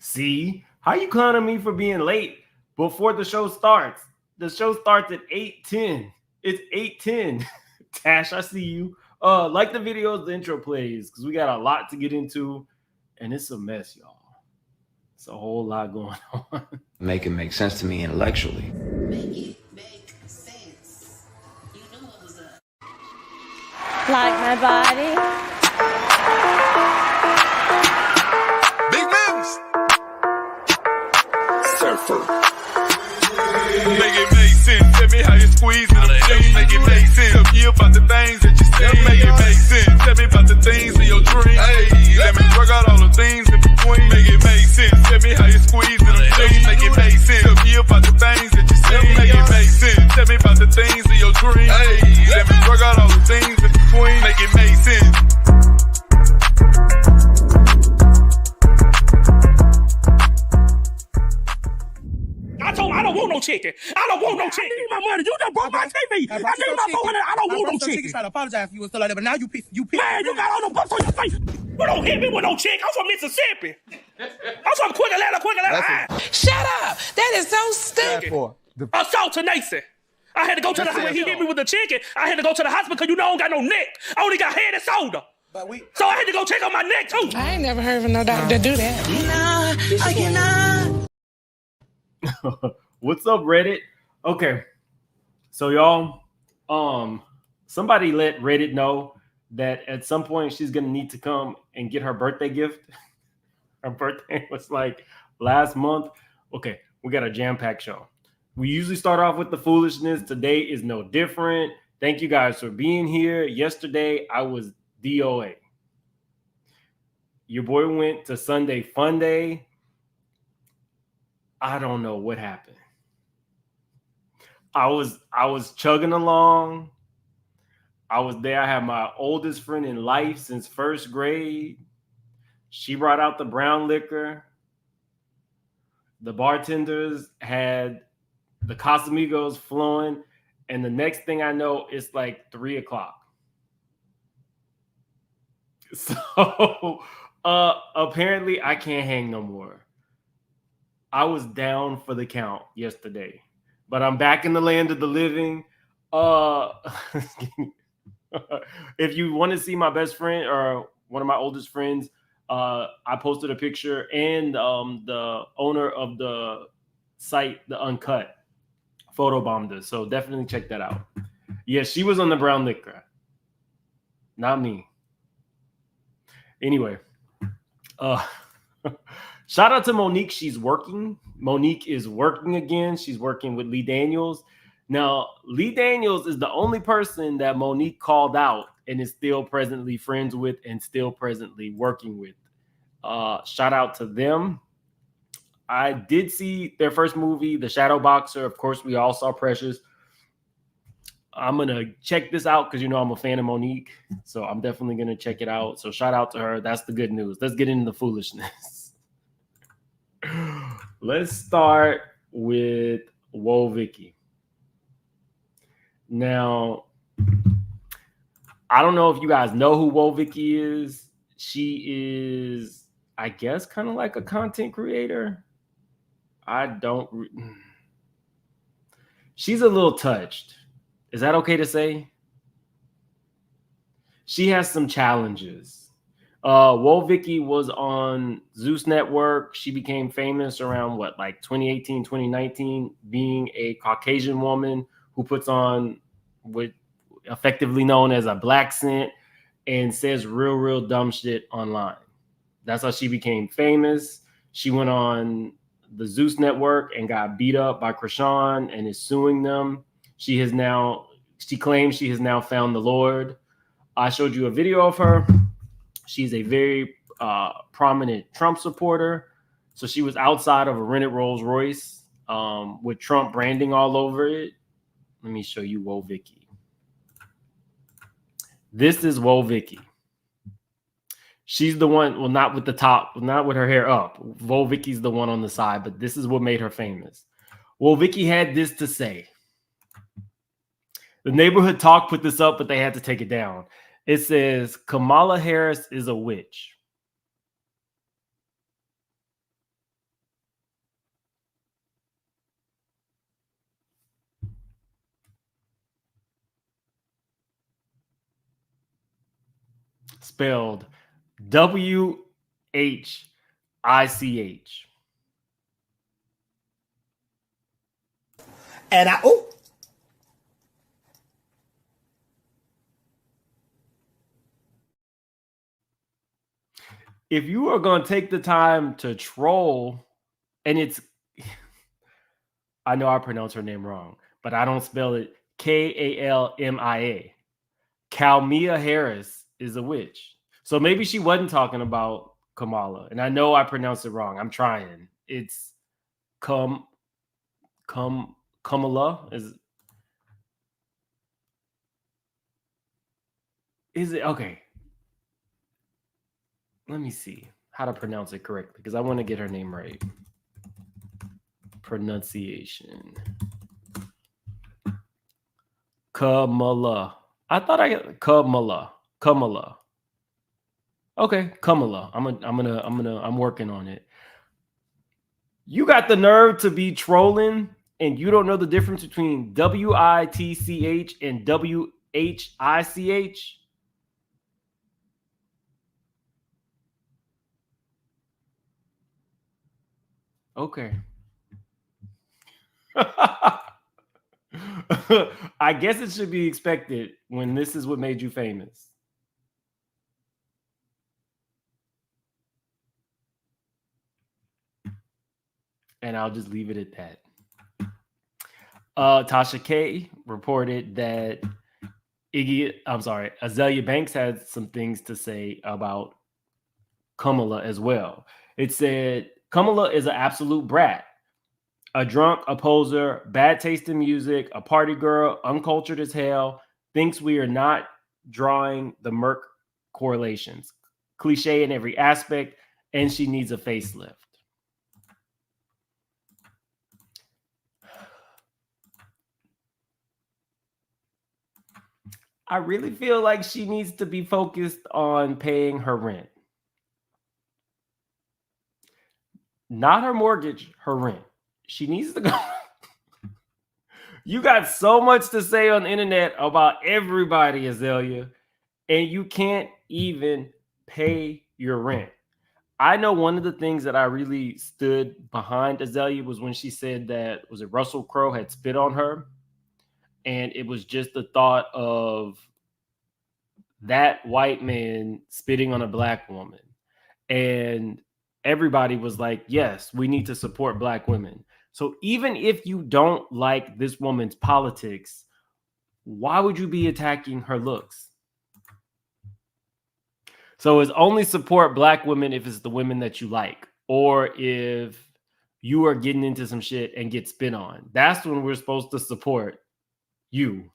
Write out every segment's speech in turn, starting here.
See, how you clowning me for being late before the show starts? The show starts at 8:10. It's 8:10. Tash, I see you. Like the videos, the intro plays, because we got a lot to get into, and it's a mess, y'all. It's a whole lot going on. Make it make sense to me intellectually. Make it make sense. You knew what was up. Like my body. Big moves. Surfer. Make it make sense. Tell me how you squeeze it. Make it make sense. Tell me about the things that you see. Make it make sense. Tell me about the things in your dream. Hey, let me work out all the things in between. Make it make sense. Tell me how you squeeze it. Make it make sense. Tell me about the things that you see. Make it make sense. Tell me about the things in your dream. Hey, let me work out all the things in between. Make it make sense. I told him I don't want no chicken. I don't want no chicken. I need my money. You just broke my TV. I need my 400. I don't want no chicken. Trying to apologize for you and stuff like that, but now you pissed. Man, you got all the bumps on your face. You don't hit me with no chicken. I'm from Mississippi. I'm from quick Atlanta. Shut up! That is so stupid. Assault to Nathan. I had to go to the hospital. He hit me with the chicken. I had to go to the hospital because you know I don't got no neck. I only got head and shoulder. So I had to go check on my neck too. I ain't never heard of no doctor that do that. I cannot. What's up, Reddit? Okay, so y'all, somebody let Reddit know that at some point she's gonna need to come and get her birthday gift. Her birthday was like last month. Okay, we got a jam-packed show. We usually start off with the foolishness. Today is no different. Thank you guys for being here. Yesterday I was DOA. Your boy went to Sunday Fun Day. I don't know what happened. I was chugging along. I was there. I had my oldest friend in life since first grade. She brought out the brown liquor. The bartenders had the Casamigos flowing. And the next thing I know, it's like 3:00. So apparently I can't hang no more. I was down for the count yesterday, but I'm back in the land of the living. If you want to see my best friend or one of my oldest friends, I posted a picture, and the owner of the site, The Uncut, photobombed us. So definitely check that out. Yeah, she was on the brown liquor, not me. Anyway, shout out to Monique. She's working. Monique is working again. She's working with Lee Daniels. Now, Lee Daniels is the only person that Monique called out and is still presently friends with and still presently working with. Shout out to them. I did see their first movie, The Shadow Boxer. Of course, we all saw Precious. I'm going to check this out because, you know, I'm a fan of Monique. So I'm definitely going to check it out. So shout out to her. That's the good news. Let's get into the foolishness. Let's start with Whoa Vicky. Now, I don't know if you guys know who Whoa Vicky is. She is, I guess, kind of like a content creator. She's a little touched. Is that okay to say? She has some challenges. Whoa Vicky was on Zeus Network. She became famous around like 2018, 2019, being a Caucasian woman who puts on what effectively known as a black scent and says real dumb shit online. That's how she became famous. She went on the Zeus Network and got beat up by Krishan and is suing them. She claims she has now found the Lord. I showed you a video of her. She's a very prominent Trump supporter. So she was outside of a rented Rolls Royce with Trump branding all over it. Let me show you Whoa Vicky. This is Whoa Vicky. She's the one, well, not with the top, not with her hair up. Whoa Vicky's the one on the side, but this is what made her famous. Whoa Vicky had this to say. The Neighborhood Talk put this up, but they had to take it down. It says, Kamala Harris is a witch. spelled W-H-I-C-H. And if you are going to take the time to troll, and it's, I know I pronounce her name wrong, but I don't spell it Kalmia. Kalmia Harris is a witch. So maybe she wasn't talking about Kamala. And I know I pronounced it wrong. I'm trying. It's Kamala. Is it? Okay. Let me see how to pronounce it correctly because I want to get her name right. Pronunciation. Kamala. I thought I got Kamala. Okay, Kamala. I'm working on it. You got the nerve to be trolling and you don't know the difference between W-I-T-C-H and W-H-I-C-H? Okay. I guess it should be expected when this is what made you famous. And I'll just leave it at that. Tasha K reported that Azealia Banks had some things to say about Kamala as well. It said, Kamala is an absolute brat, a drunk, a poser, bad taste in music, a party girl, uncultured as hell, thinks we are not drawing the Merck correlations, cliche in every aspect, and she needs a facelift. I really feel like she needs to be focused on paying her rent. Not her mortgage, her rent. She needs to go. You got so much to say on the internet about everybody, Azealia, and you can't even pay your rent. I know one of the things that I really stood behind Azealia was when she said that, was it Russell Crowe had spit on her? And it was just the thought of that white man spitting on a black woman. And everybody was like, yes, we need to support black women. So even if you don't like this woman's politics, why would you be attacking her looks? So it's only support black women if it's the women that you like, or if you are getting into some shit and get spit on. That's when we're supposed to support you.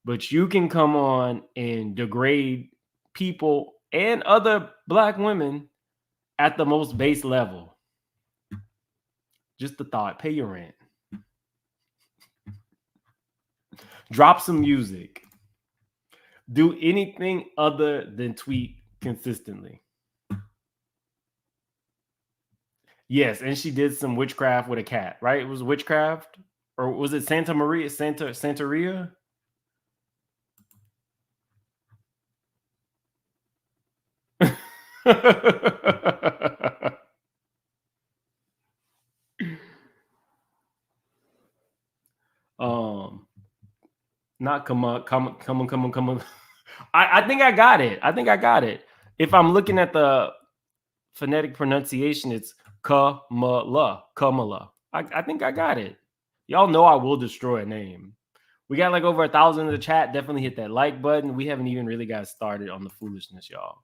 But you can come on and degrade people and other black women at the most base level. Just the thought, pay your rent. Drop some music. Do anything other than tweet consistently. Yes, and she did some witchcraft with a cat, right? It was witchcraft? Or was it Santeria? Not come on. I think I got it. If I'm looking at the phonetic pronunciation, it's Kamala. I think I got it. Y'all know I will destroy a name. We got like over 1,000 in the chat. Definitely hit that like button. We haven't even really got started on the foolishness, y'all.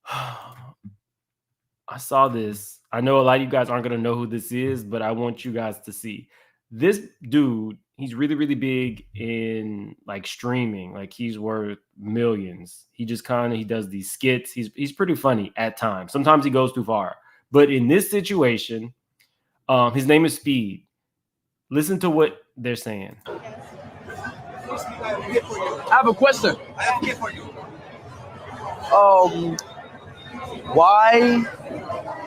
I saw this. I know a lot of you guys aren't going to know who this is, but I want you guys to see. This dude, he's really, really big in like streaming. Like he's worth millions. He just he does these skits. He's pretty funny at times. Sometimes he goes too far. But in this situation, his name is Speed. Listen to what they're saying. I have a question. Why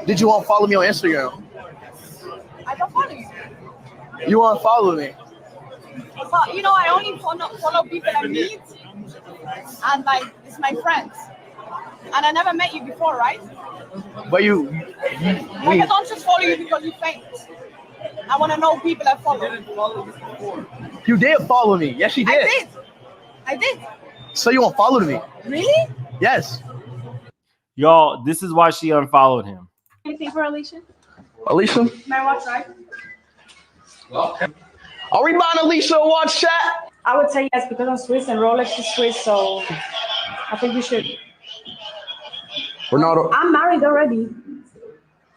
did you unfollow me on Instagram? I don't follow you. You unfollow me. But you know, I only follow people I meet. and like it's my friends. And I never met you before, right? But I don't just follow you because you're famous. I want to know people that follow. you did follow me. Yes, you did. I did. So you won't follow me? Really? Yes. Y'all, this is why she unfollowed him. Anything for Alicia? Alicia? May I watch right? Are we buying Alicia a watch, chat? I would say yes because I'm Swiss and Rolex is Swiss, so I think we should. Ronaldo. I'm married already.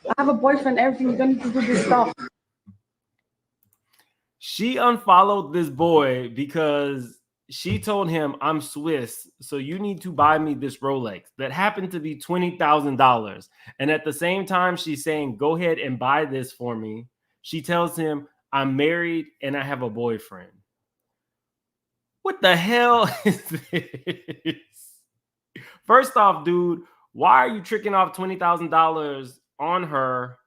I have a boyfriend, everything. You don't need to do this stuff. She unfollowed this boy because she told him, I'm Swiss, so you need to buy me this Rolex that happened to be $20,000. And at the same time, she's saying, go ahead and buy this for me. She tells him, I'm married and I have a boyfriend. What the hell is this? First off, dude, why are you tricking off $20,000 on her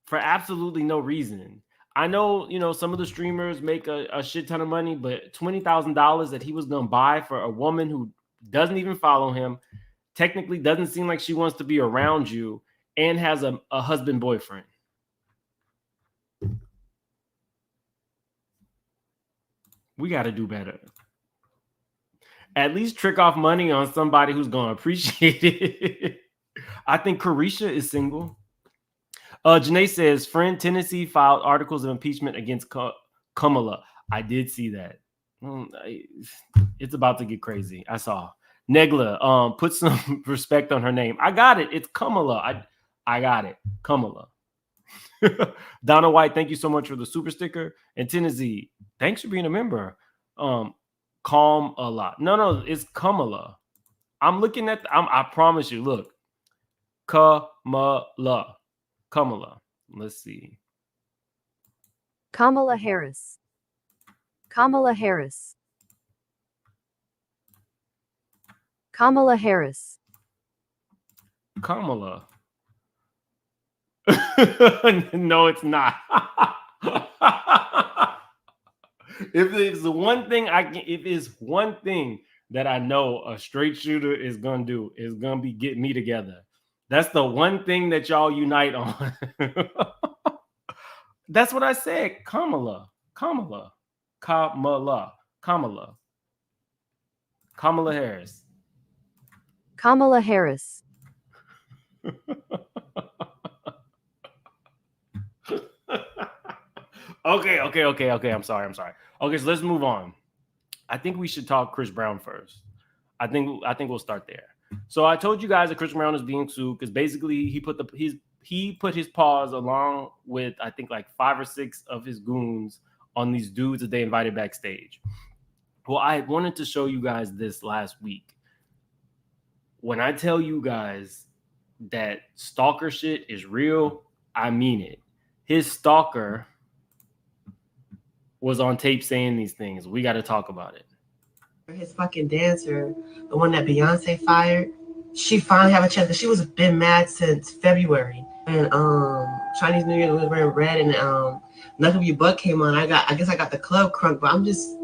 for absolutely no reason? I know, some of the streamers make a shit ton of money, but $20,000 that he was going to buy for a woman who doesn't even follow him, technically doesn't seem like she wants to be around you, and has a husband boyfriend. We got to do better. At least trick off money on somebody who's going to appreciate it. I think Carisha is single. Janae says, friend Tennessee filed articles of impeachment against Kamala. I did see that. It's about to get crazy. I saw. Negla, put some respect on her name. I got it. It's Kamala. I got it. Kamala. Donna White, thank you so much for the super sticker. And Tennessee, thanks for being a member. Calm a lot. No, it's Kamala. I'm looking at I promise you, look. Kamala. Let's see. Kamala Harris. Kamala Harris. Kamala Harris. Kamala. No, it's not. If it's the one thing if it's one thing that I know a straight shooter is gonna do, is gonna be get me together. That's the one thing that y'all unite on. That's what I said. Kamala Harris. Kamala Harris. Okay. I'm sorry. Okay, so let's move on. I think we should talk Chris Brown first. I think we'll start there. So I told you guys that Chris Brown is being sued because basically he put his paws along with I think like 5 or 6 of his goons on these dudes that they invited backstage. Well, I wanted to show you guys this last week. When I tell you guys that stalker shit is real, I mean it. His stalker was on tape saying these things. We got to talk about it. His fucking dancer, the one that Beyonce fired, she finally have a chance. She was been mad since February. And Chinese New Year was wearing red, and Knuckle You Buck came on. I guess I got the club crunk, but I'm just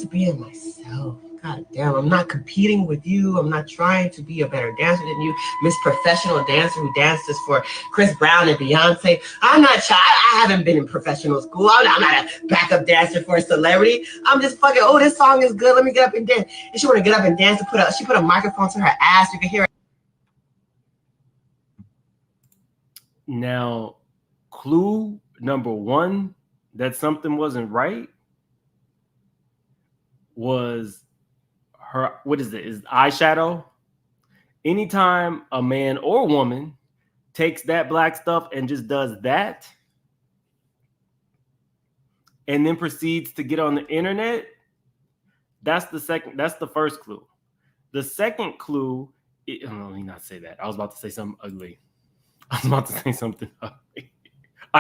being myself. God damn, I'm not competing with you. I'm not trying to be a better dancer than you, Miss Professional Dancer who dances for Chris Brown and Beyonce. I haven't been in professional school. I'm not a backup dancer for a celebrity. I'm just fucking, oh, this song is good. Let me get up and dance. And she want to get up and dance and she put a microphone to her ass. You can hear it. Now, clue number 1 that something wasn't right was her, what is it? Is eyeshadow? Anytime a man or woman takes that black stuff and just does that and then proceeds to get on the internet, that's the first clue. The second clue, let me not say that. I was about to say something ugly. I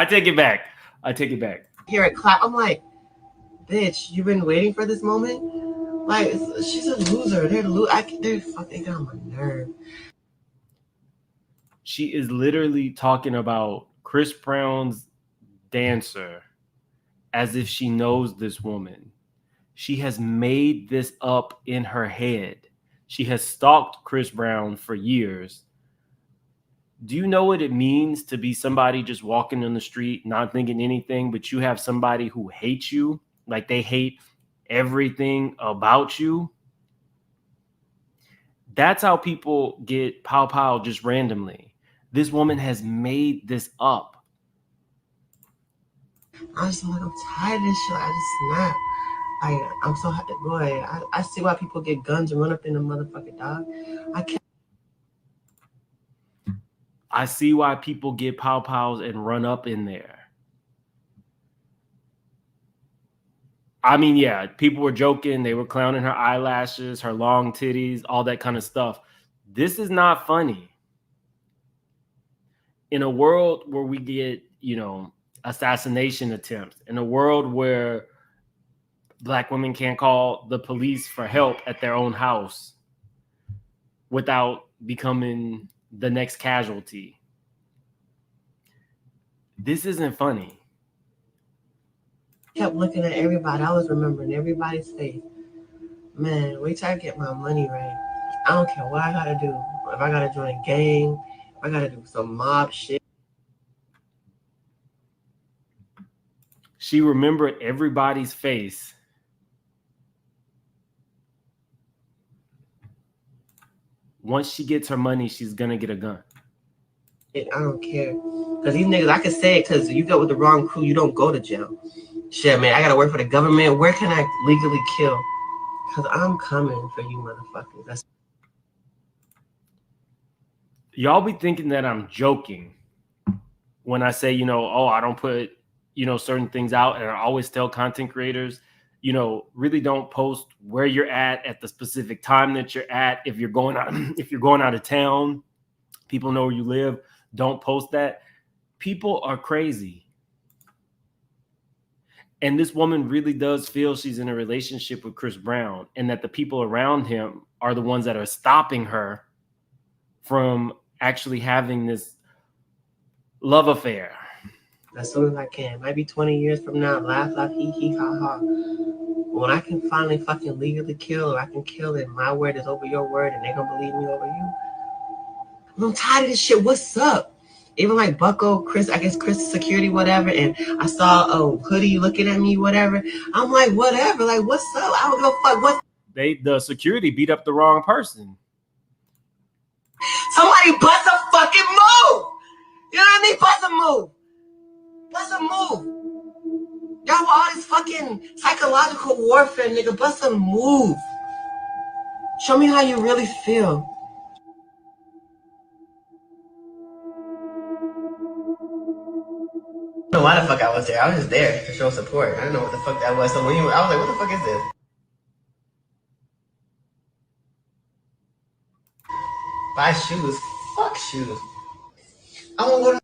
take it back. Hear it clap. I'm like, bitch, you've been waiting for this moment? Like, she's a loser. They got on my nerve. She is literally talking about Chris Brown's dancer as if she knows this woman. She has made this up in her head. She has stalked Chris Brown for years. Do you know what it means to be somebody just walking on the street, not thinking anything, but you have somebody who hates you, like they hate everything about you? That's how people get pow just randomly. This woman has made this up. I'm just like, I'm tired of this shit. I just snap. I'm so happy, boy. I see why people get guns and run up in the motherfucking dog. I see why people get pow-pows and run up in there. I mean, yeah, people were joking. They were clowning her eyelashes, her long titties, all that kind of stuff. This is not funny. In a world where we get, assassination attempts, in a world where Black women can't call the police for help at their own house without becoming the next casualty. This isn't funny. Kept looking at everybody. I was remembering everybody's face. Man, wait till I get my money right. I don't care what I gotta do. If I gotta join a gang, if I gotta do some mob shit. She remembered everybody's face. Once she gets her money, she's gonna get a gun. I don't care. Because these niggas, I can say it, because you go with the wrong crew, you don't go to jail. Shit, man, I gotta work for the government. Where can I legally kill? Because I'm coming for you motherfuckers. Y'all be thinking that I'm joking when I say, I don't put, certain things out. And I always tell content creators, really don't post where you're at the specific time that you're at. If you're going out of town, people know where you live. Don't post that. People are crazy. And this woman really does feel she's in a relationship with Chris Brown, and that the people around him are the ones that are stopping her from actually having this love affair. As soon as I can. It might be 20 years from now. Laugh, hee, ha, ha. When I can finally fucking legally kill, or I can kill it, my word is over your word, and they're gonna believe me over you. I'm tired of this shit. What's up? Even like Bucko, Chris, I guess Chris security, whatever, and I saw a hoodie looking at me, whatever. I'm like, whatever, like, what's up? I don't give a fuck. What? The security beat up the wrong person. Somebody bust a fucking move. You know what I mean? Bust a move. Bust a move. Y'all with all this fucking psychological warfare, nigga. Bust a move. Show me how you really feel. I don't know why the fuck I was there. I was just there to show support. I didn't know what the fuck that was. So I was like, what the fuck is this? Buy shoes. Fuck shoes. I won't go to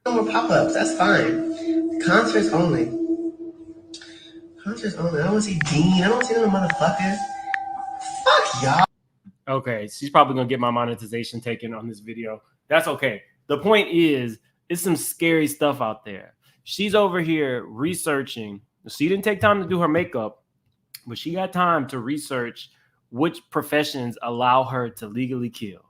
no more pop-ups. That's fine. Concerts only. Concerts only. I don't want to see Dean. I don't want to see no motherfuckers. Fuck y'all. Okay, she's probably going to get my monetization taken on this video. That's okay. The point is, it's some scary stuff out there. She's over here researching. She didn't take time to do her makeup, but she got time to research which professions allow her to legally kill.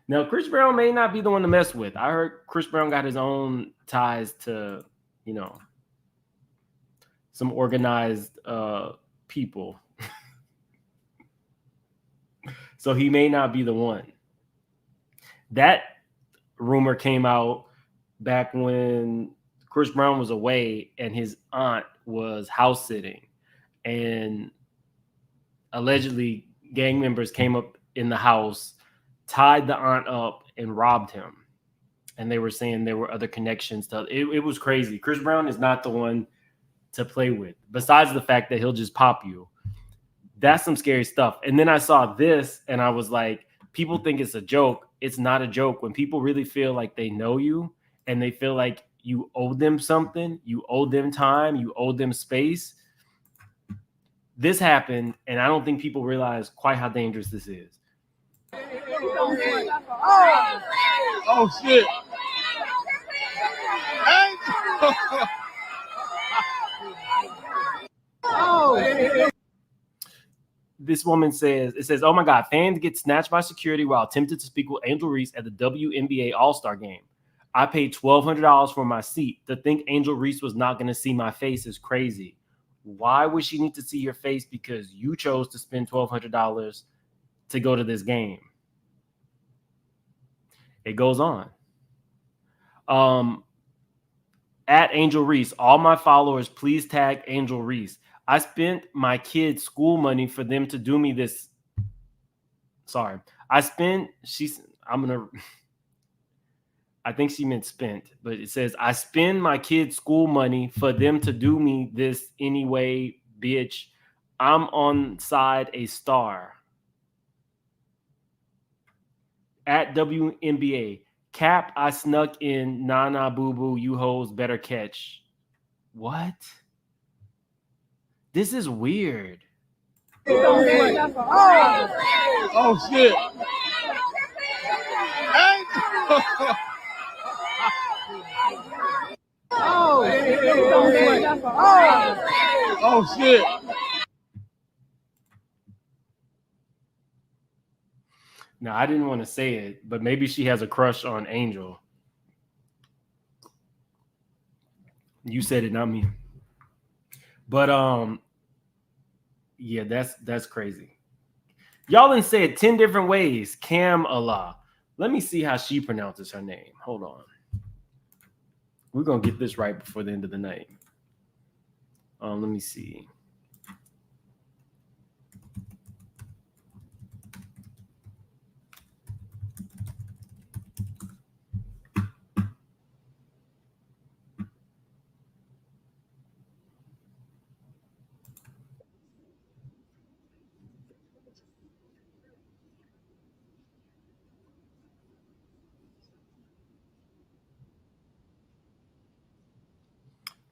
Now, Chris Brown may not be the one to mess with. I heard Chris Brown got his own ties to, some organized people. So he may not be the one. That rumor came out back when Chris Brown was away and his aunt was house sitting. And allegedly gang members came up in the house, tied the aunt up, and robbed him. And they were saying there were other connections to it was crazy. Chris Brown is not the one to play with, besides the fact that he'll just pop you. That's some scary stuff. And then I saw this and I was like, people think it's a joke. It's not a joke. When people really feel like they know you and they feel like you owe them something, you owe them time, you owe them space. This happened, and I don't think people realize quite how dangerous this is. Oh shit. This woman says, it says, oh my God, fans get snatched by security while attempted to speak with Angel Reese at the WNBA All-Star game. I paid $1,200 for my seat. To think Angel Reese was not going to see my face is crazy. Why would she need to see your face? Because you chose to spend $1,200 to go to this game. It goes on. At Angel Reese, all my followers, please tag Angel Reese. I spent my kids' school money for them to do me this. Sorry. I think she meant spent, but it says, I spend my kids' school money for them to do me this anyway, bitch. I'm on side a star. At WNBA, Cap, I snuck in. Nah, boo boo, you hoes better catch. What? This is weird. Oh shit. Oh shit. Now, I didn't want to say it, but maybe she has a crush on Angel. You said it, not me. But yeah, that's crazy. Y'all done said 10 different ways. Cam Allah. Let me see how she pronounces her name. Hold on. We're gonna get this right before the end of the night. Let me see.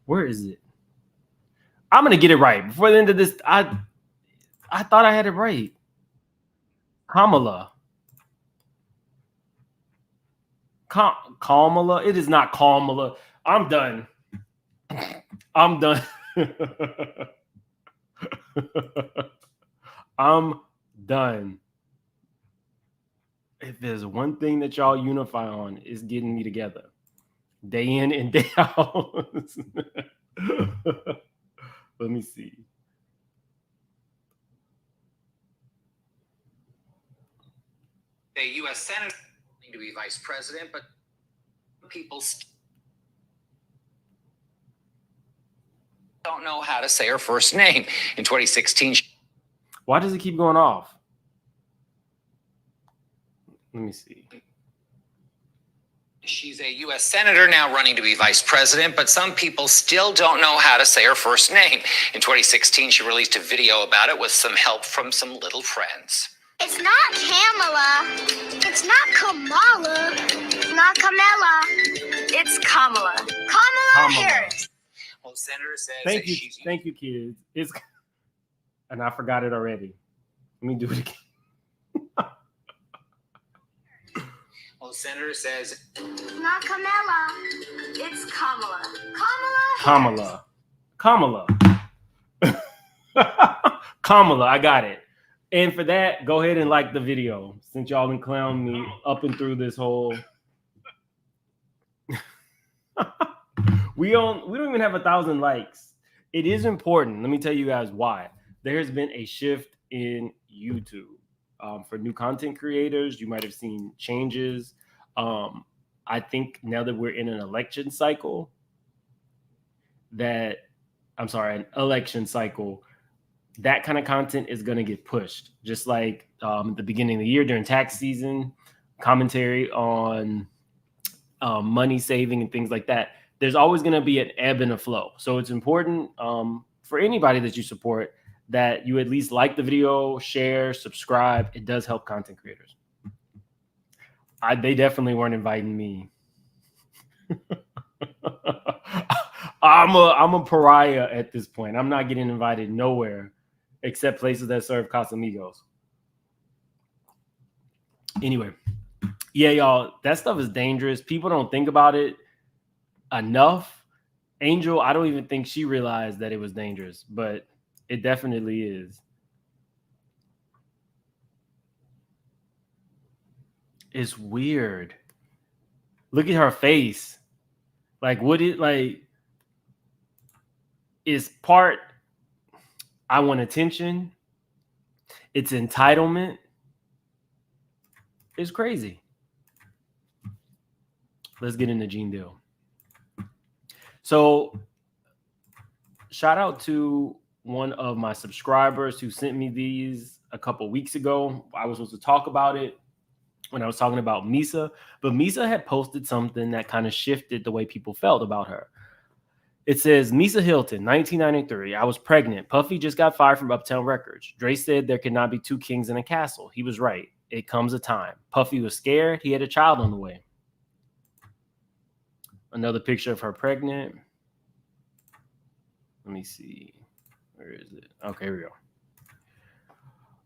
Where is it? I'm gonna get it right before the end of this. I thought I had it right. Kamala. Kamala. It is not Kamala. I'm done. I'm done. I'm done. If there's one thing that y'all unify on, is getting me together. Day in and day out. Let me see. A U.S. Senator to be vice president, but people don't know how to say her first name. In 2016, why does it keep going off? Let me see. She's a U.S. Senator now running to be vice president, but some people still don't know how to say her first name. In 2016, she released a video about it with some help from some little friends. It's not Kamala. It's not Kamala. It's not Kamala. It's Kamala. Kamala Harris. Well, the senator says thank you, kids. It's, and I forgot it already. Let me do it again. Well, the senator says it's not Kamala. It's Kamala. Kamala. Kamala, I got it. And for that, go ahead and like the video since y'all been clowning me up and through this whole. we don't even have 1,000 likes. It is important. Let me tell you guys why. There has been a shift in YouTube for new content creators. You might have seen changes. I think now that we're in an election cycle, that kind of content is going to get pushed. Just like at the beginning of the year during tax season, commentary on money saving and things like that. There's always going to be an ebb and a flow. So it's important for anybody that you support that you at least like the video, share, subscribe. It does help content creators. They definitely weren't inviting me. I'm a pariah at this point. I'm not getting invited nowhere except places that serve Casamigos. Anyway, yeah, y'all, that stuff is dangerous. People don't think about it enough. Angel, I don't even think she realized that it was dangerous, but it definitely is. It's weird. Look at her face. Like, what it like is part I want attention. It's entitlement. It's crazy. Let's get into Gene Deal. So, shout out to one of my subscribers who sent me these a couple weeks ago. I was supposed to talk about it when I was talking about Misa, but Misa had posted something that kind of shifted the way people felt about her. It says, Misa Hylton, 1993. I was pregnant. Puffy just got fired from Uptown Records. Dre said there could not be two kings in a castle. He was right. It comes a time. Puffy was scared. He had a child on the way. Another picture of her pregnant. Let me see. Where is it? Okay, here we go.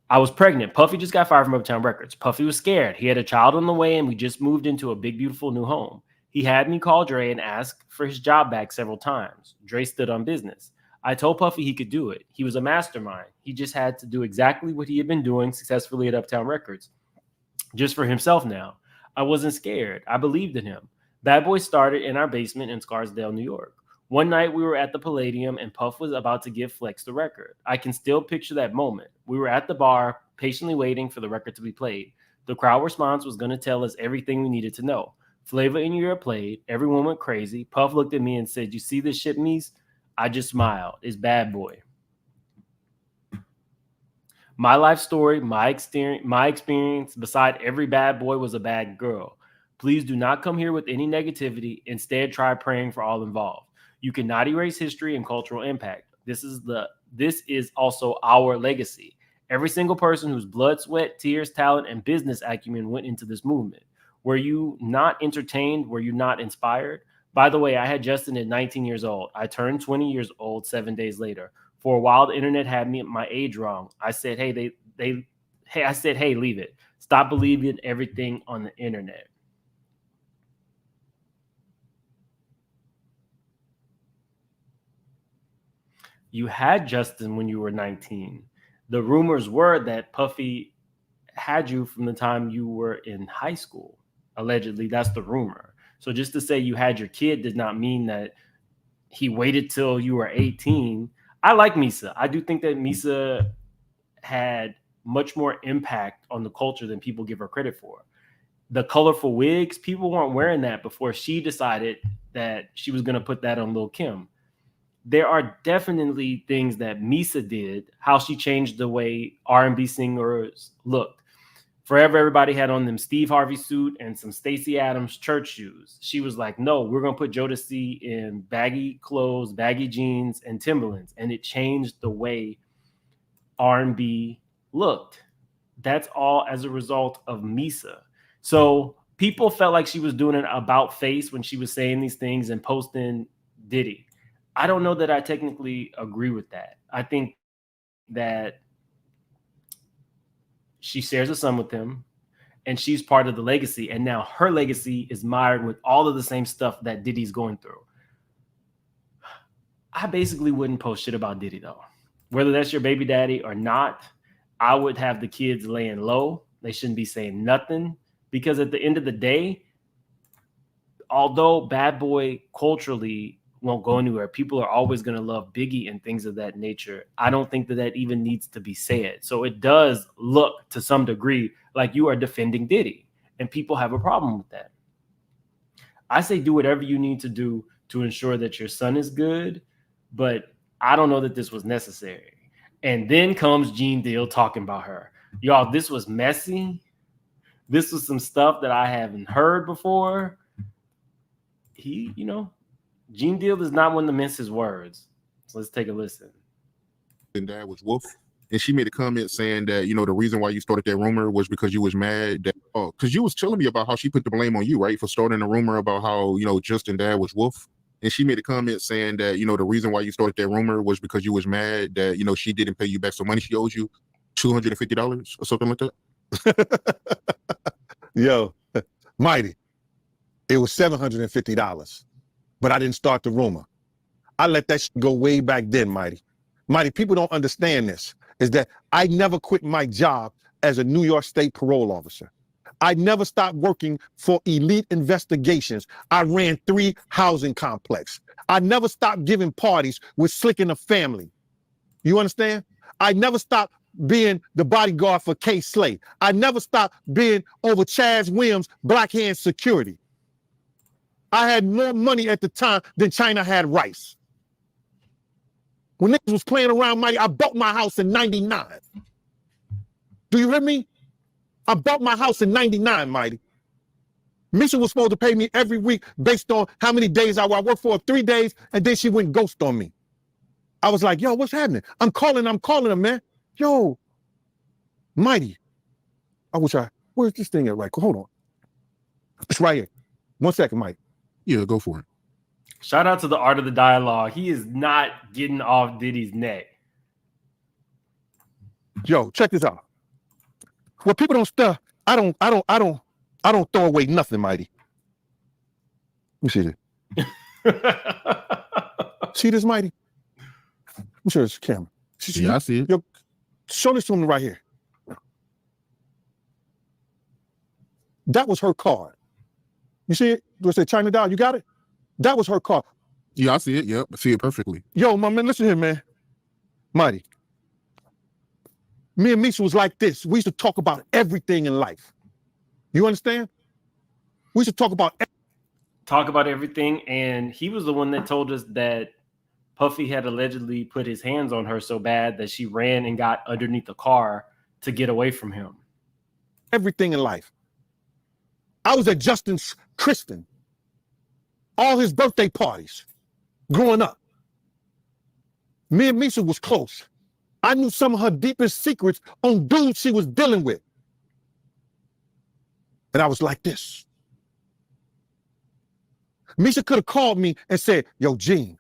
I was pregnant. Puffy just got fired from Uptown Records. Puffy was scared. He had a child on the way, and we just moved into a big, beautiful new home. He had me call Dre and ask for his job back several times. Dre stood on business. I told Puffy he could do it. He was a mastermind. He just had to do exactly what he had been doing successfully at Uptown Records. Just for himself now. I wasn't scared. I believed in him. Bad Boy started in our basement in Scarsdale, New York. One night we were at the Palladium and Puff was about to give Flex the record. I can still picture that moment. We were at the bar, patiently waiting for the record to be played. The crowd response was going to tell us everything we needed to know. Flavor in Your Ear played. Everyone went crazy. Puff looked at me and said, "You see this shit, Mies?" I just smiled. It's Bad Boy. My life story, my experience beside every bad boy was a bad girl. Please do not come here with any negativity. Instead, try praying for all involved. You cannot erase history and cultural impact. This is also our legacy. Every single person whose blood, sweat, tears, talent, and business acumen went into this movement. Were you not entertained? Were you not inspired? By the way, I had Justin at 19 years old. I turned 20 years old 7 days later. For a while, the internet had me my age wrong. I said, hey, leave it. Stop believing everything on the internet. You had Justin when you were 19. The rumors were that Puffy had you from the time you were in high school. Allegedly, that's the rumor. So just to say you had your kid did not mean that he waited till you were 18. I like Misa. I do think that Misa had much more impact on the culture than people give her credit for. The colorful wigs, people weren't wearing that before she decided that she was going to put that on Lil' Kim. There are definitely things that Misa did, how she changed the way R&B singers looked. Forever, everybody had on them Steve Harvey suit and some Stacey Adams church shoes. She was like, no, we're going to put Jodeci in baggy clothes, baggy jeans, and Timberlands. And it changed the way R&B looked. That's all as a result of Misa. So people felt like she was doing an about face when she was saying these things and posting Diddy. I don't know that I technically agree with that. I think that she shares a son with him and she's part of the legacy. And now her legacy is mired with all of the same stuff that Diddy's going through. I basically wouldn't post shit about Diddy though. Whether that's your baby daddy or not, I would have the kids laying low. They shouldn't be saying nothing because at the end of the day, although Bad Boy culturally won't go anywhere, people are always going to love Biggie and things of that nature. I don't think that even needs to be said. So it does look to some degree like you are defending Diddy, and people have a problem with that. I say do whatever you need to do to ensure that your son is good, but I don't know that this was necessary. And then comes Gene Deal talking about her. Y'all, this was messy. This was some stuff that I haven't heard before. Gene Deal does not want to mince his words. So let's take a listen. And dad was Wolf. And she made a comment saying that, the reason why you started that rumor was because you was mad that, because you was telling me about how she put the blame on you, right? For starting a rumor about how, Justin dad was Wolf. And she made a comment saying that, the reason why you started that rumor was because you was mad that, she didn't pay you back some money. She owes you $250 or something like that. Yo, Mighty, it was $750. But I didn't start the rumor. I let that shit go way back then, Mighty. Mighty, people don't understand this, is that I never quit my job as a New York State parole officer. I never stopped working for elite investigations. I ran 3 housing complexes. I never stopped giving parties with Slick and the family. You understand? I never stopped being the bodyguard for K. Slay. I never stopped being over Chaz Williams' Black Hand Security. I had more money at the time than China had rice. When niggas was playing around, Mighty, I bought my house in 99. Do you hear me? I bought my house in 99, Mighty. Misha was supposed to pay me every week based on how many days I worked for her, 3 days, and then she went ghost on me. I was like, yo, what's happening? I'm calling her, man. Yo, Mighty. Where's this thing at right? Hold on. It's right here. 1 second, Mike. Yeah, go for it. Shout out to the art of the dialogue. He is not getting off Diddy's neck. Yo, check this out. Well, people don't stuff. I don't throw away nothing, Mighty. Let me see this. See this, Mighty? Let me show this camera. Yeah, I see it. Yo, show this to me right here. That was her card. You see it? Do it say China Doll? You got it? That was her card. Yeah, I see it. Yep, I see it perfectly. Yo, my man, listen here, man. Mighty. Me and Misha was like this. We used to talk about everything in life. You understand? We used to talk about everything, and he was the one that told us that Puffy had allegedly put his hands on her so bad that she ran and got underneath the car to get away from him. Everything in life. I was at Justin's christening, all his birthday parties, growing up. Me and Misha was close. I knew some of her deepest secrets on dudes she was dealing with. And I was like this. Misha could have called me and said, yo, Gene,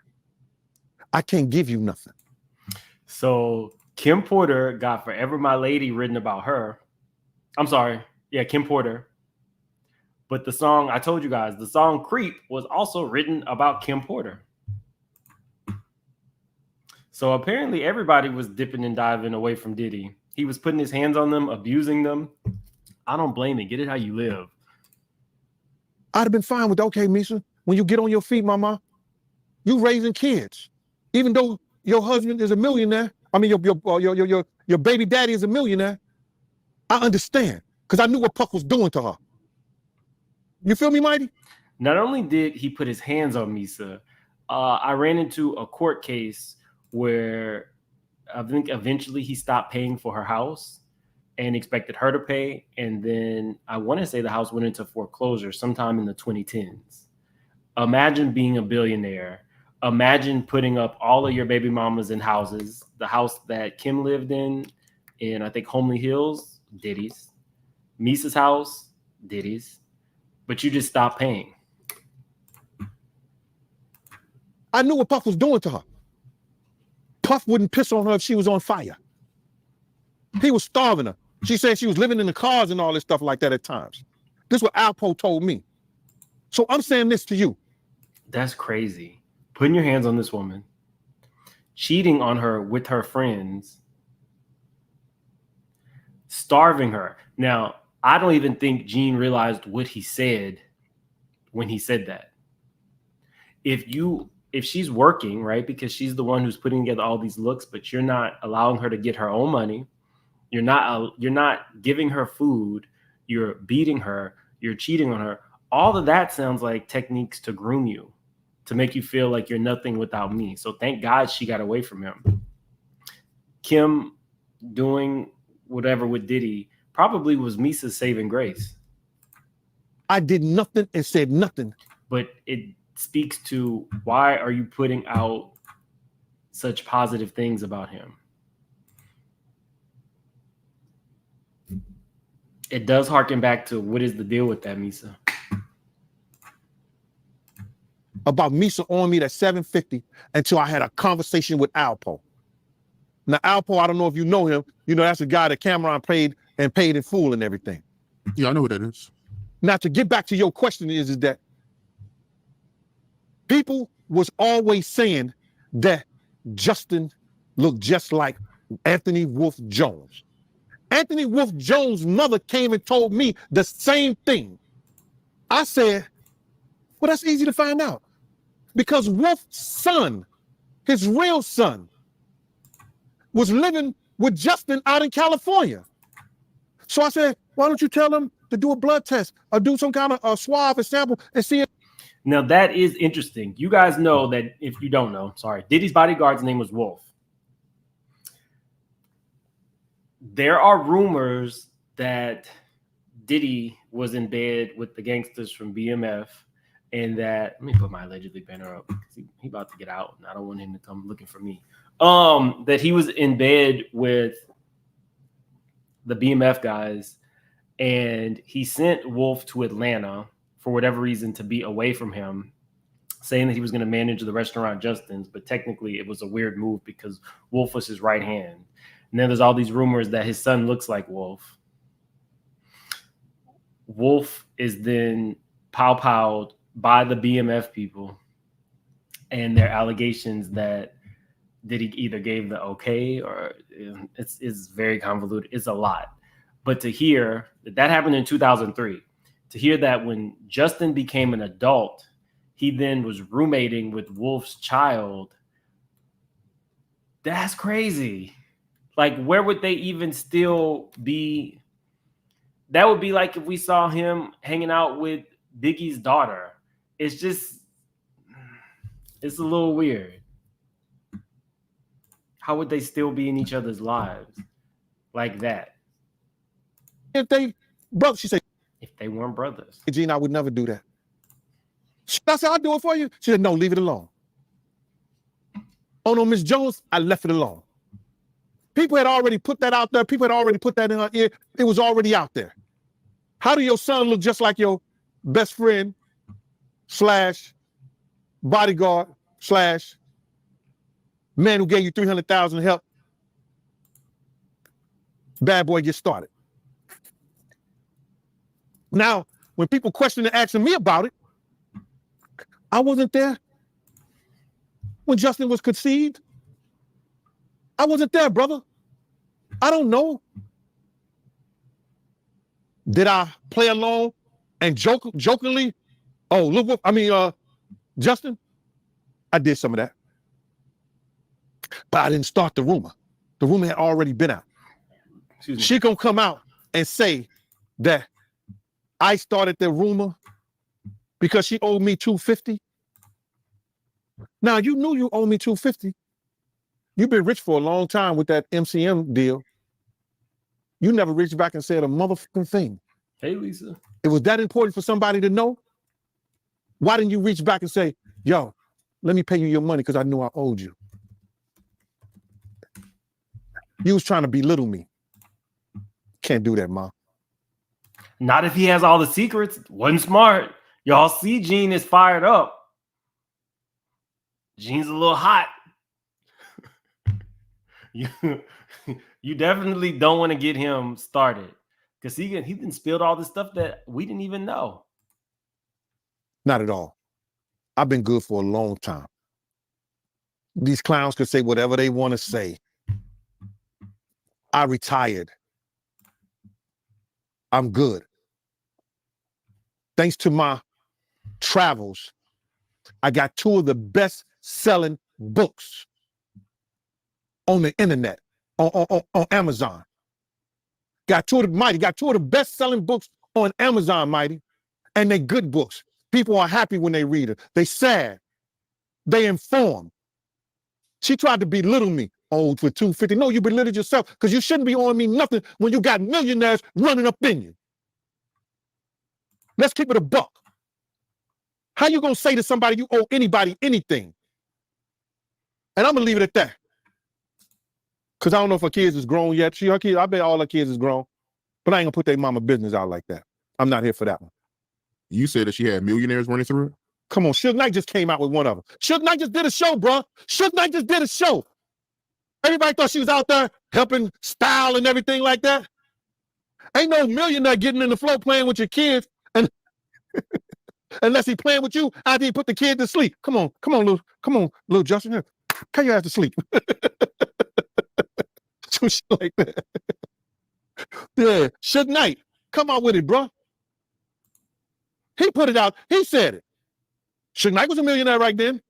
I can't give you nothing. So Kim Porter got Forever My Lady written about her. I'm sorry. Yeah, Kim Porter. But the song, I told you guys, the song Creep was also written about Kim Porter. So apparently everybody was dipping and diving away from Diddy. He was putting his hands on them, abusing them. I don't blame it. Get it how you live. I'd have been fine with, okay, Misha, when you get on your feet, mama, you raising kids. Even though your husband is a millionaire, I mean, your baby daddy is a millionaire, I understand, because I knew what Puck was doing to her. You feel me, Mighty? Not only did he put his hands on Misa, I ran into a court case where I think eventually he stopped paying for her house and expected her to pay. And then I want to say the house went into foreclosure sometime in the 2010s. Imagine being a billionaire. Imagine putting up all of your baby mamas in houses. The house that Kim lived in I think Homely Hills, Diddy's. Misa's house, Diddy's. But you just stopped paying. I knew what Puff was doing to her. Puff wouldn't piss on her if she was on fire. He was starving her. She said she was living in the cars and all this stuff like that at times. This is what Alpo told me. So I'm saying this to you. That's crazy. Putting your hands on this woman, cheating on her with her friends, starving her. Now, I don't even think Gene realized what he said when he said that. If she's working, right, because she's the one who's putting together all these looks, but you're not allowing her to get her own money, you're not giving her food, you're beating her, you're cheating on her. All of that sounds like techniques to groom you, to make you feel like you're nothing without me. So thank God she got away from him. Kim doing whatever with Diddy probably was Misa's saving grace. I did nothing and said nothing. But it speaks to, why are you putting out such positive things about him? It does harken back to, what is the deal with that, Misa? About Misa on me at 750 until I had a conversation with Alpo. Now, Alpo, I don't know if you know him. You know, that's the guy that Cameron paid in full and everything. Yeah, I know who that is. Now, to get back to your question is that people was always saying that Justin looked just like Anthony Wolf Jones. Anthony Wolf Jones' mother came and told me the same thing. I said, well, that's easy to find out. Because Wolf's son, his real son, was living with Justin out in California. So I said, why don't you tell him to do a blood test or do some kind of a swab and sample and see it? Now that is interesting. You guys know that, if you don't know, sorry, Diddy's bodyguard's name was Wolf. There are rumors that Diddy was in bed with the gangsters from BMF, and that, let me put my allegedly banner up because he about to get out and I don't want him to come looking for me. That he was in bed with the BMF guys, and he sent Wolf to Atlanta for whatever reason to be away from him, saying that he was going to manage the restaurant Justin's, but technically it was a weird move because Wolf was his right hand. And then there's all these rumors that his son looks like Wolf. Wolf is then pow-powed by the BMF people, and their allegations that Diddy either gave the okay, or it's very convoluted. It's a lot. But to hear that happened in 2003, to hear that when Justin became an adult, he then was roommating with Wolf's child, that's crazy. Like, where would they even still be? That would be like if we saw him hanging out with Biggie's daughter. It's just, it's a little weird. How would they still be in each other's lives like that? If they, brother, she said, if they weren't brothers. Gene, I would never do that. I said, I'll do it for you. She said, no, leave it alone. Oh no, Miss Jones, I left it alone. People had already put that out there. People had already put that in her ear. It was already out there. How do your son look just like your best friend / bodyguard / man who gave you $300,000 to help bad boy get started? Now, when people question and asking me about it, I wasn't there when Justin was conceived. I wasn't there, brother. I don't know. Did I play along and jokingly? Oh, look what, Justin, I did some of that. But I didn't start the rumor. The rumor had already been out. She gonna come out and say that I started the rumor because she owed me $250. Now, you knew you owed me $250. You've been rich for a long time with that MCM deal. You never reached back and said a motherfucking thing. Hey, Lisa. It was that important for somebody to know? Why didn't you reach back and say, yo, let me pay you your money because I knew I owed you? You was trying to belittle me. Can't do that, Ma. Not if he has all the secrets. Wasn't smart. Y'all see Gene is fired up. Gene's a little hot. You definitely don't want to get him started because he done spilled all this stuff that we didn't even know. Not at all. I've been good for a long time. These clowns could say whatever they want to say. I retired. I'm good. Thanks to my travels, I got 2 of the best-selling books on the internet, on Amazon. Got 2 of the best-selling books on Amazon, Mighty. And they good books. People are happy when they read it. They sad. They informed. She tried to belittle me. Oh, for $250. No, you belittled yourself because you shouldn't be owing me nothing when you got millionaires running up in you. Let's keep it a buck. How you gonna say to somebody you owe anybody anything? And I'm gonna leave it at that. Because I don't know if her kids is grown yet. I bet all her kids is grown. But I ain't gonna put their mama business out like that. I'm not here for that one. You said that she had millionaires running through it? Come on, Suge Knight just came out with one of them. Suge Knight just did a show, bro. Suge Knight just did a show. Everybody thought she was out there helping style and everything like that. Ain't no millionaire getting in the floor playing with your kids and unless he playing with you after he put the kid to sleep. Come on, little Justin. Can you have to sleep? Some shit like that. Yeah, Suge Knight, come on with it, bro. He put it out. He said it. Suge Knight was a millionaire right then.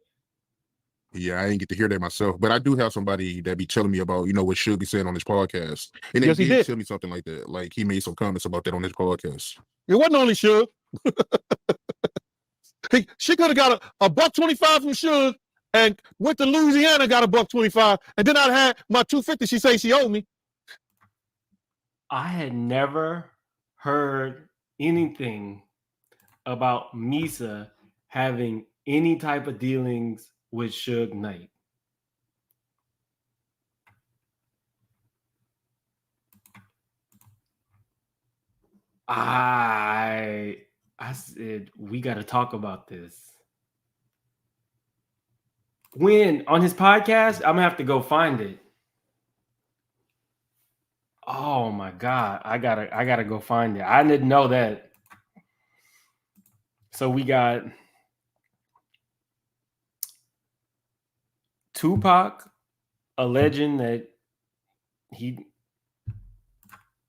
Yeah, I didn't get to hear that myself, but I do have somebody that be telling me about, what Suge be saying on his podcast. And Yes, they he did did. tell me something like that. Like he made some comments about that on his podcast. It wasn't only Suge. She could have got a $125 from Suge and went to Louisiana, got a $125, and then I had my $250 she say she owed me. I had never heard anything about Misa having any type of dealings with Suge Knight. I said, we got to talk about this. When on his podcast, I'm gonna have to go find it. Oh my God, I gotta go find it. I didn't know that. So we got Tupac alleging that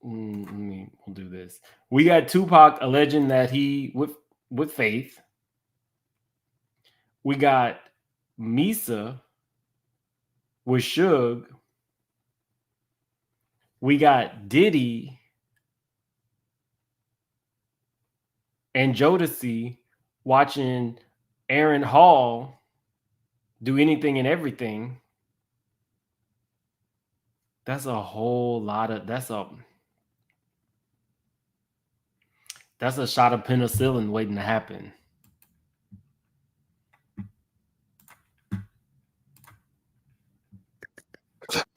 we'll do this. We got Tupac alleging that he with Faith. We got Misa with Suge. We got Diddy and Jodeci watching Aaron Hall do anything and everything. That's a whole lot of that's a shot of penicillin waiting to happen.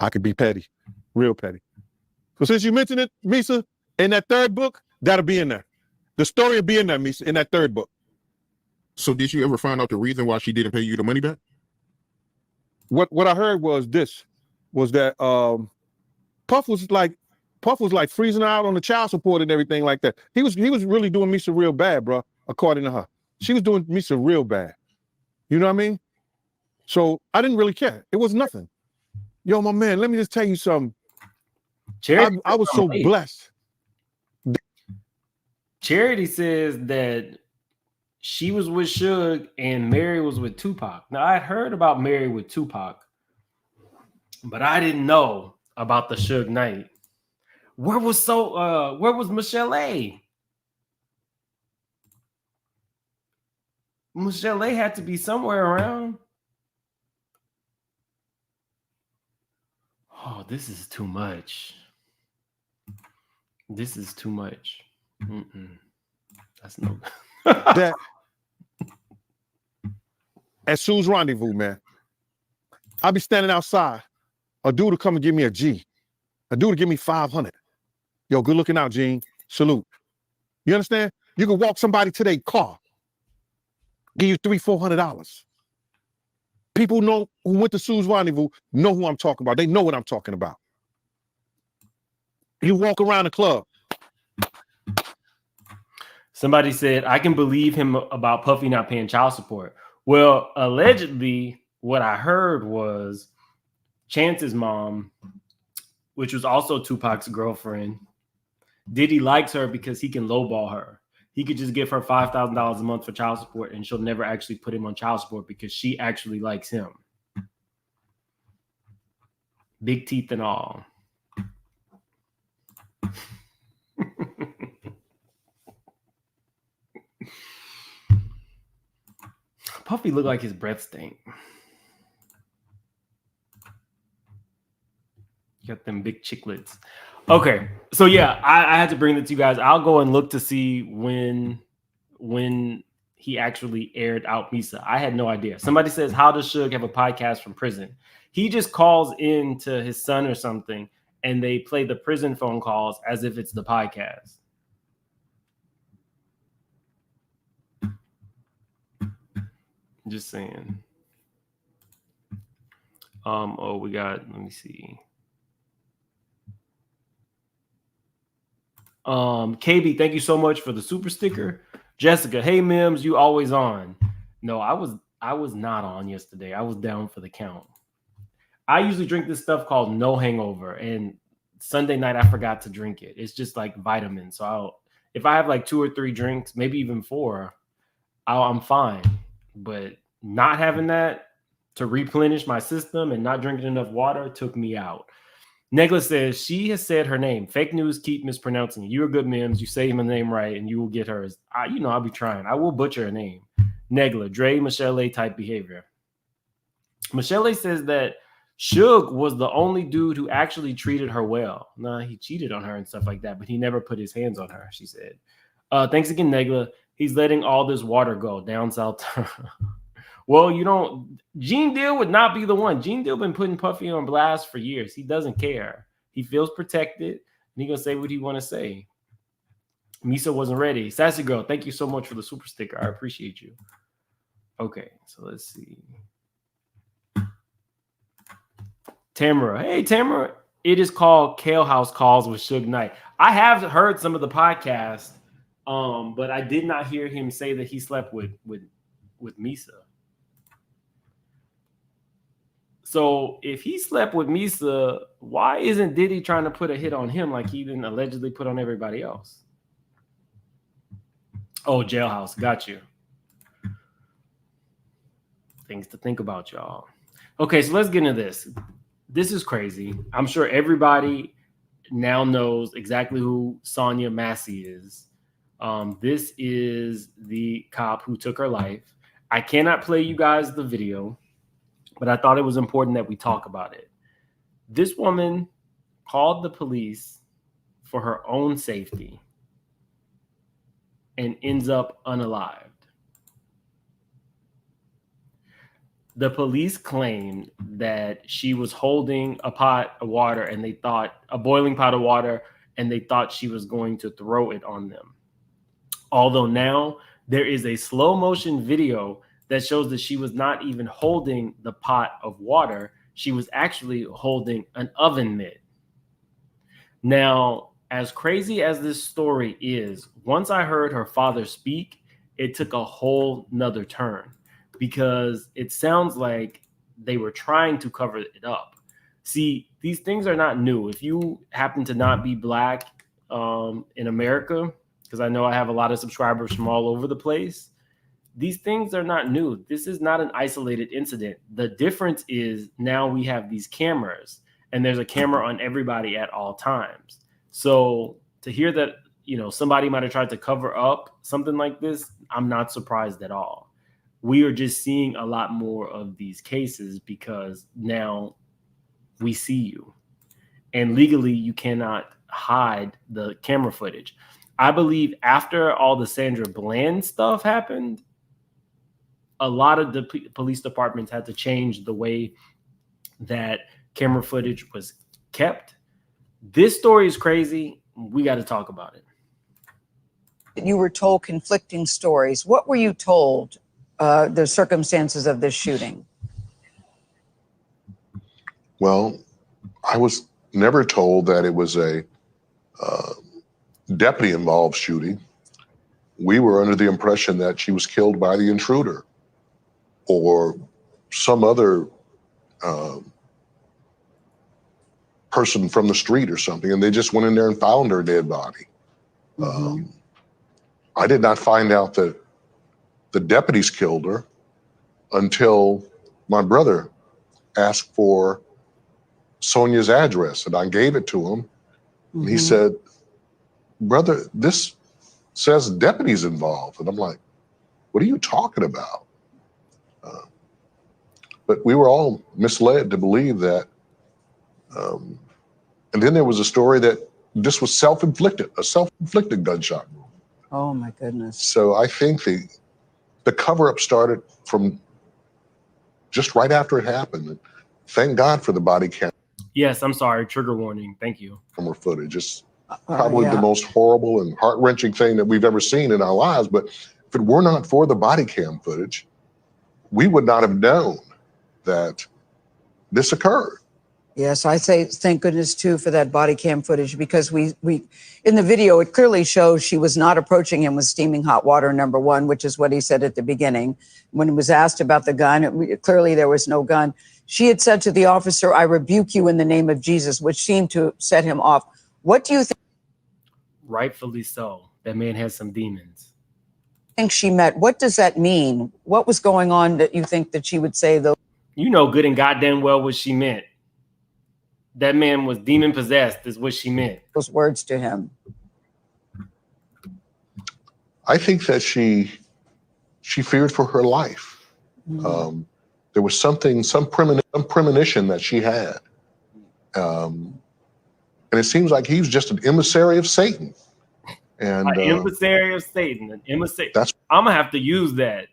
I could be petty, real petty. So since you mentioned it, Misa, in that third book, that'll be in there. The story will be in there, Misa, in that third book. So did you ever find out the reason why she didn't pay you the money back? What I heard was that Puff was like freezing out on the child support and everything like that. He was really doing Misa real bad, bro, according to her. She was doing Misa real bad. You know what I mean? So I didn't really care. It was nothing. Yo, my man, let me just tell you something. I was so blessed. Charity says that she was with Suge and Mary was with Tupac. Now, I had heard about Mary with Tupac, but I didn't know about the Suge Knight. Where was Michelle A? Michelle A had to be somewhere around. Oh, this is too much. This is too much. That's no good. That at Sue's Rendezvous, man, I'll be standing outside. A dude will come and give me a G. A dude will give me 500. Yo, good looking out, Gene. Salute. You understand? You can walk somebody to their car, give you $300-400. People know who went to Sue's Rendezvous know who I'm talking about. They know what I'm talking about. You walk around the club. Somebody said, I can believe him about Puffy not paying child support. Well, allegedly, what I heard was Chance's mom, which was also Tupac's girlfriend, Diddy likes her because he can lowball her. He could just give her $5,000 a month for child support and she'll never actually put him on child support because she actually likes him. Big teeth and all. Puffy looked like his breath stank. Got them big chiclets. Okay, so yeah, I had to bring that to you guys. I'll go and look to see when he actually aired out Misa. I had no idea. Somebody says, how does Suge have a podcast from prison? He just calls in to his son or something, and they play the prison phone calls as if it's the podcast. Just saying. We got, let me see. KB, thank you so much for the super sticker. Jessica, hey Mims, you always on. No, I was not on yesterday. I was down for the count. I usually drink this stuff called No Hangover, and Sunday night I forgot to drink it. It's just like vitamins. So if I have like 2 or 3 drinks, maybe even 4, I'm fine. But not having that to replenish my system and not drinking enough water took me out. Negla says she has said her name. Fake news keep mispronouncing it. You're a good memes. You say my name right, and you will get hers. I'll be trying. I will butcher her name. Negla, Dre, Michelle A type behavior. Michelle A says that Suge was the only dude who actually treated her well. Nah, he cheated on her and stuff like that, but he never put his hands on her, she said. Thanks again, Negla. He's letting all this water go down south. Well, Gene Deal would not be the one. Gene Deal been putting Puffy on blast for years. He doesn't care. He feels protected, and he gonna say what he want to say. Misa wasn't ready. Sassy Girl, thank you so much for the super sticker. I appreciate you. Okay, so let's see. Tamara. Hey, Tamara. It is called Kale House Calls with Suge Knight. I have heard some of the podcast, but I did not hear him say that he slept with Misa. So if he slept with Misa, why isn't Diddy trying to put a hit on him like he didn't allegedly put on everybody else? Oh, Jailhouse. Got you. Things to think about, y'all. Okay, so let's get into this. This is crazy. I'm sure everybody now knows exactly who Sonya Massey is. This is the cop who took her life. I cannot play you guys the video, but I thought it was important that we talk about it. This woman called the police for her own safety and ends up unalived. The police claimed that she was holding a pot of water and they thought a boiling pot of water and they thought she was going to throw it on them. Although now there is a slow motion video that shows that she was not even holding the pot of water. She was actually holding an oven mitt. Now, as crazy as this story is, once I heard her father speak, it took a whole nother turn because it sounds like they were trying to cover it up. See, these things are not new. If you happen to not be Black in America, because I know I have a lot of subscribers from all over the place, these things are not new. This is not an isolated incident. The difference is now we have these cameras and there's a camera on everybody at all times. So to hear that, somebody might have tried to cover up something like this, I'm not surprised at all. We are just seeing a lot more of these cases because now we see you. And legally, you cannot hide the camera footage. I believe after all the Sandra Bland stuff happened, a lot of the police departments had to change the way that camera footage was kept. This story is crazy. We got to talk about it. You were told conflicting stories. What were you told, the circumstances of this shooting? Well, I was never told that it was a deputy-involved shooting. We were under the impression that she was killed by the intruder or some other person from the street or something, and they just went in there and found her dead body. I did not find out that the deputies killed her until my brother asked for Sonya's address, and I gave it to him. And he said, "Brother, this says deputies involved." And I'm like, "What are you talking about?" But we were all misled to believe that. And then there was a story that this was self-inflicted, a self-inflicted gunshot wound. Oh my goodness. So I think the cover-up started from just right after it happened. And thank God for the body cam. Yes, I'm sorry. Trigger warning. Thank you. Camera footage. It's probably the most horrible and heart-wrenching thing that we've ever seen in our lives. But if it were not for the body cam footage, we would not have known that this occurred. Yes, I say thank goodness too for that body cam footage, because we in the video it clearly shows she was not approaching him with steaming hot water, number one, which is what he said at the beginning. When he was asked about the gun, clearly there was no gun. She had said to the officer, "I rebuke you in the name of Jesus," which seemed to set him off. What do you think? Rightfully so. That man has some demons. Think she met? What does that mean? What was going on that you think that she would say those? You know good and goddamn well what she meant. That man was demon possessed is what she meant. Those words to him. I think that she feared for her life. There was some premonition that she had. And it seems like he was just an emissary of Satan. And an emissary of Satan. An emissary. I'm going to have to use that.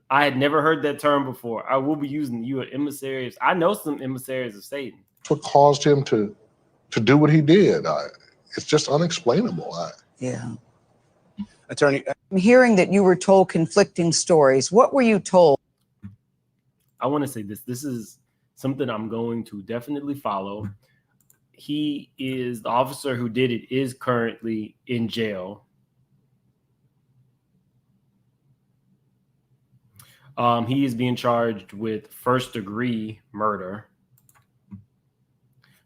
I had never heard that term before. I will be using you, an emissary. I know some emissaries of Satan. That's what caused him to do what he did. It's just unexplainable. Yeah. Attorney, I'm hearing that you were told conflicting stories. What were you told? I want to say this. This is something I'm going to definitely follow. He is the officer who did it is currently in jail. He is being charged with first-degree murder.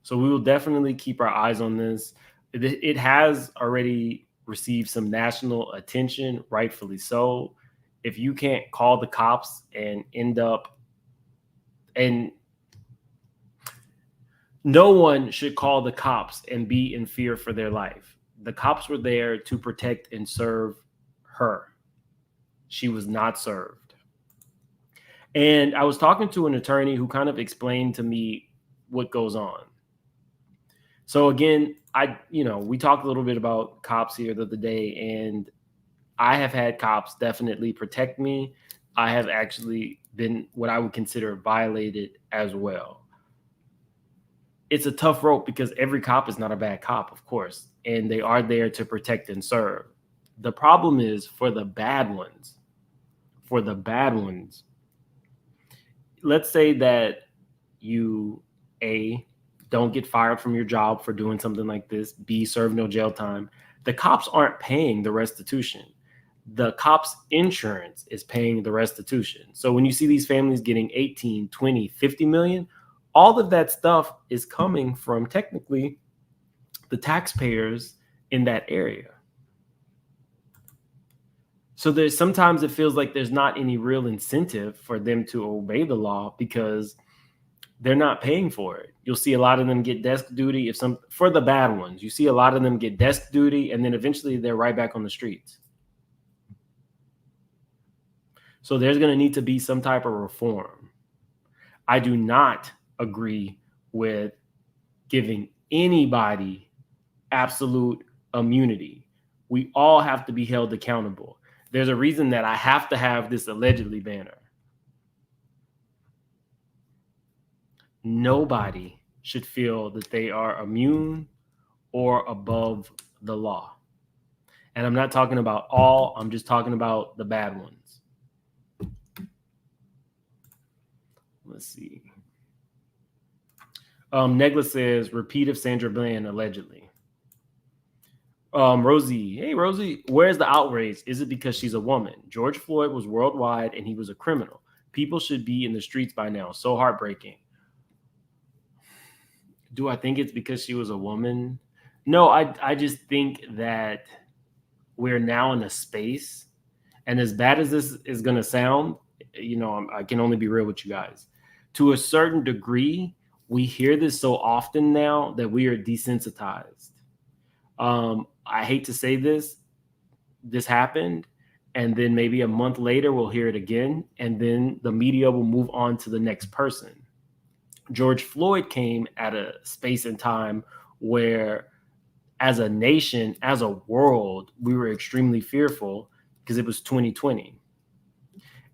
So we will definitely keep our eyes on this. It has already received some national attention, rightfully so. If you can't call the cops and end up, and no one should call the cops and be in fear for their life. The cops were there to protect and serve her. She was not served. And I was talking to an attorney who kind of explained to me what goes on. So again, we talked a little bit about cops here the other day, and I have had cops definitely protect me. I have actually been what I would consider violated as well. It's a tough rope because every cop is not a bad cop, of course, and they are there to protect and serve. The problem is for the bad ones, let's say that you, A, don't get fired from your job for doing something like this, B, serve no jail time. The cops aren't paying the restitution. The cops' insurance is paying the restitution. So when you see these families getting 18, 20, 50 million, all of that stuff is coming from technically the taxpayers in that area. So sometimes it feels like there's not any real incentive for them to obey the law because they're not paying for it. You'll see a lot of them get desk duty. For the bad ones, you see a lot of them get desk duty, and then eventually they're right back on the streets. So there's going to need to be some type of reform. I do not agree with giving anybody absolute immunity. We all have to be held accountable. There's a reason that I have to have this allegedly banner. Nobody should feel that they are immune or above the law. And I'm not talking about all, I'm just talking about the bad ones. Let's see. Negla says, repeat of Sandra Bland, allegedly. Rosie, hey, Rosie, where's the outrage? Is it because she's a woman? George Floyd was worldwide and he was a criminal. People should be in the streets by now. So heartbreaking. Do I think it's because she was a woman? No, I just think that we're now in a space, and as bad as this is going to sound, I can only be real with you guys. To a certain degree, we hear this so often now that we are desensitized. I hate to say this happened, and then maybe a month later we'll hear it again, and then the media will move on to the next person. George Floyd came at a space and time where, as a nation, as a world, we were extremely fearful because it was 2020.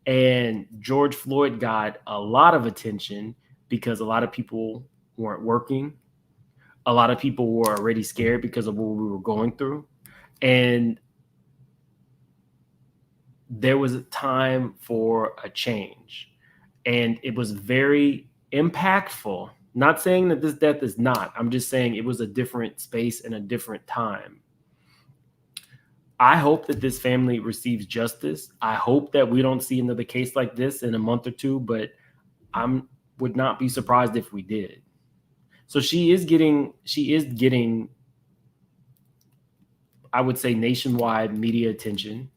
And George Floyd got a lot of attention because a lot of people weren't working. A lot of people were already scared because of what we were going through. And there was a time for a change. And it was very impactful Not saying that this death is not. I'm just saying it was a different space and a different time. I hope that this family receives justice. I hope that we don't see another case like this in a month or two, but would not be surprised if we did. So she is getting, I would say, nationwide media attention.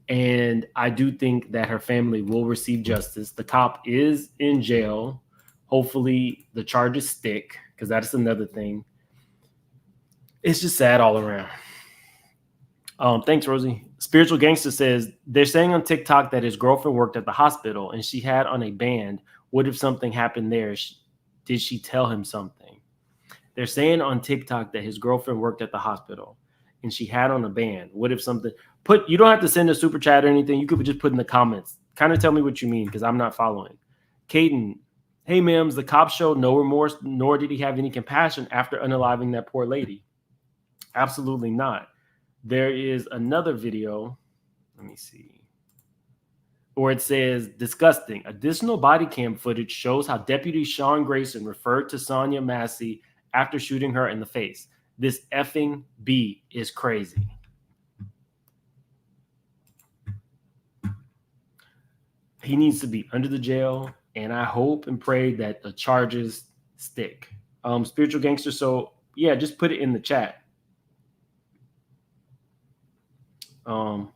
And I do think that her family will receive justice. The cop is in jail. Hopefully the charges stick, because that's another thing. It's just sad all around. Thanks, Rosie. Spiritual Gangster says, they're saying on TikTok that his girlfriend worked at the hospital and she had on a band. What if something happened there? Did she tell him something? They're saying on TikTok that his girlfriend worked at the hospital and she had on a band. What if something... You don't have to send a super chat or anything. You could just put in the comments. Kind of tell me what you mean, because I'm not following. Caden, hey, Mims, the cops showed no remorse, nor did he have any compassion after unaliving that poor lady. Absolutely not. There is another video. Let me see. Where it says, disgusting. Additional body cam footage shows how Deputy Sean Grayson referred to Sonya Massey after shooting her in the face. This effing B is crazy. He needs to be under the jail, and I hope and pray that the charges stick. Spiritual Gangster, so yeah, just put it in the chat. Let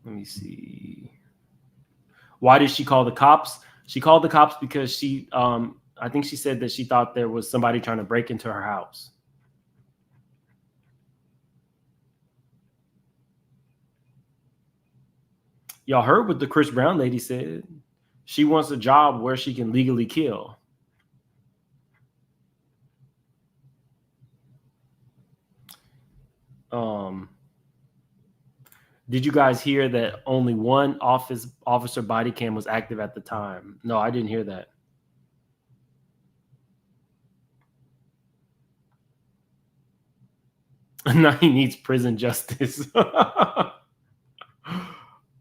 me see. Why did she call the cops? She called the cops because she, I think she said that she thought there was somebody trying to break into her house. Y'all heard what the Chris Brown lady said. She wants a job where she can legally kill. Did you guys hear that only one officer body cam was active at the time? No, I didn't hear that. Now he needs prison justice. Well,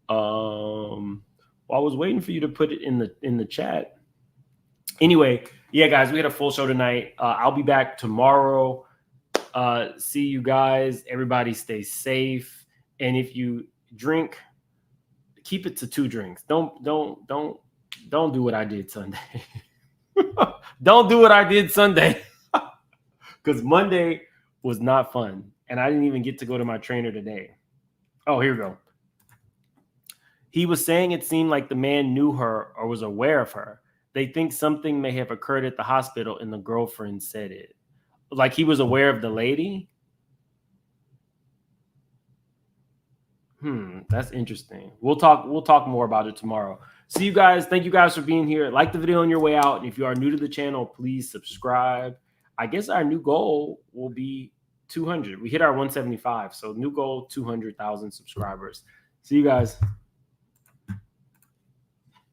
I was waiting for you to put it in the chat. Anyway, yeah, guys, we had a full show tonight. I'll be back tomorrow. See you guys. Everybody stay safe. And if you drink, keep it to 2 drinks. Don't do what I did Sunday. Don't do what I did Sunday. Because Monday was not fun. And I didn't even get to go to my trainer today. Oh, here we go. He was saying it seemed like the man knew her or was aware of her. They think something may have occurred at the hospital and the girlfriend said it. Like he was aware of the lady? That's interesting. We'll talk more about it tomorrow. See you guys. Thank you guys for being here. Like the video on your way out. And if you are new to the channel, please subscribe. I guess our new goal will be 200. We hit our 175. So new goal, 200,000 subscribers. See you guys.